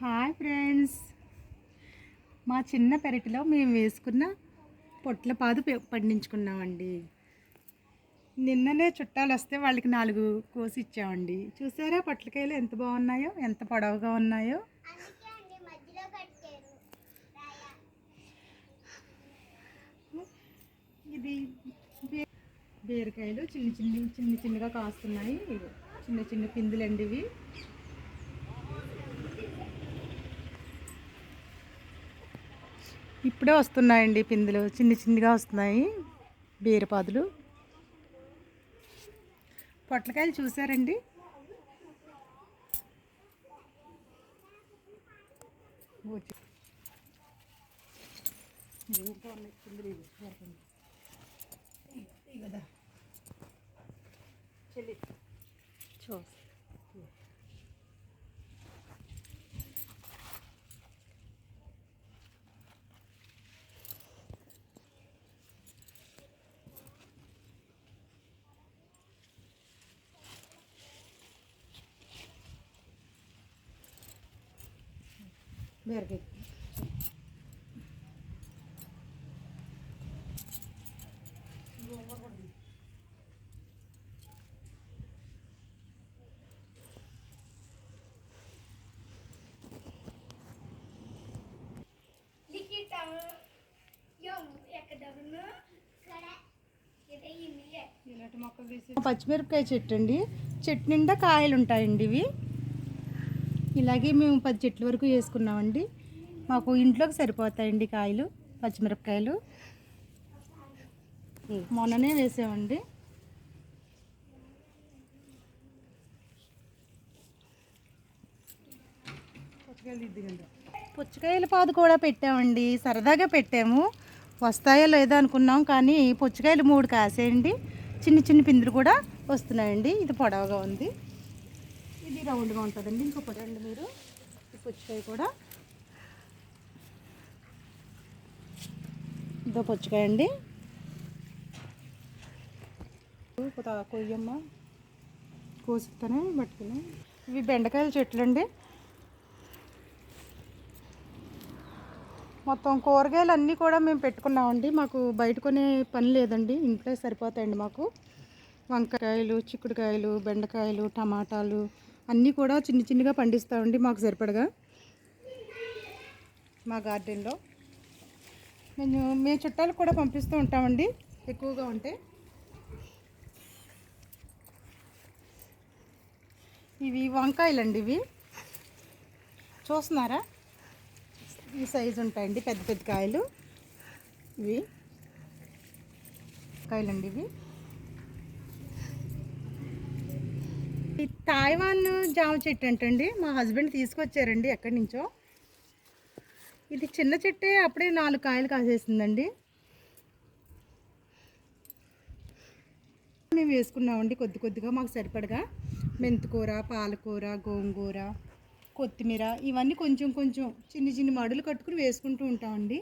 Hi friends, మా చిన్న పెరటిలో మేము వేసుకున్న పొట్లపాదు పండించుకున్నామండి. నిన్ననే చుట్టాలు వస్తే వాళ్ళకి 4 కోసి ఇచ్చామండి. చూసారా పొట్లకాయలు ఎంత బాగున్నాయో, ఎంత పొడవుగా ఉన్నాయో. ఇది బీరకాయలు చిన్నగా కాస్తున్నాయి. చిన్న చిన్న పిందులండి ఇవి. ఇప్పుడే వస్తున్నాయండి పిందులు, చిన్నగా వస్తున్నాయి బీరపాదులు. పొట్లకాయలు చూసారండి, బీరకాయ పచ్చిమిరపకాయ చెట్టు అండి. చెట్టు నిండా కాయలు ఉంటాయండి ఇవి. ఇలాగే మేము 10 చెట్ల వరకు వేసుకున్నామండి. మాకు ఇంట్లోకి సరిపోతాయండి కాయలు, పచ్చిమిరపకాయలు. మొన్ననే వేసామండి. పుచ్చకాయల పాదు కూడా పెట్టామండి, సరదాగా పెట్టాము. వస్తాయో లేదో అనుకున్నాం, కానీ పుచ్చకాయలు 3 కాసేయండి. చిన్న పిందులు కూడా వస్తున్నాయండి. ఇది పొడవుగా ఉంది, ఇది రౌండ్గా ఉంటుందండి. ఇంకో పొడండి మీరు. ఈ పుచ్చకాయ కూడా ఇదో పుచ్చకాయ అండి. కొయ్యమ్మ కోసిస్తానే పట్టుకుని. ఇవి బెండకాయల చెట్లు అండి. మొత్తం కూరగాయలు అన్నీ కూడా మేము పెట్టుకున్నామండి. మాకు బయట కొనే పని లేదండి, ఇంట్లో సరిపోతాయండి మాకు. వంకాయలు, చిక్కుడుకాయలు, బెండకాయలు, టమాటాలు అన్నీ కూడా చిన్నగా పండిస్తామండి మాకు సరిపడగా. మా గార్డెన్లో మేము చుట్టాలకు కూడా పంపిస్తూ ఉంటామండి ఎక్కువగా ఉంటే. ఇవి వంకాయలండి. ఇవి చూస్తున్నారా, ఈ సైజు ఉంటాయండి, పెద్ద కాయలు. ఇవి కాయలండి. ఇవి ఈ తాయివాన్ జామ చెట్టు అంటండి. మా హస్బెండ్ తీసుకొచ్చారండి ఎక్కడి నుంచో. ఇది చిన్న చెట్టే, అప్పుడే 4 కాయలు కాసేసిందండి. మేము వేసుకున్నామండి కొద్దిగా మాకు సరిపడగా. మెంతికూర, పాలకూర, గోంగూర, కొత్తిమీర ఇవన్నీ కొంచెం చిన్న మడులు కట్టుకుని వేసుకుంటూ ఉంటామండి.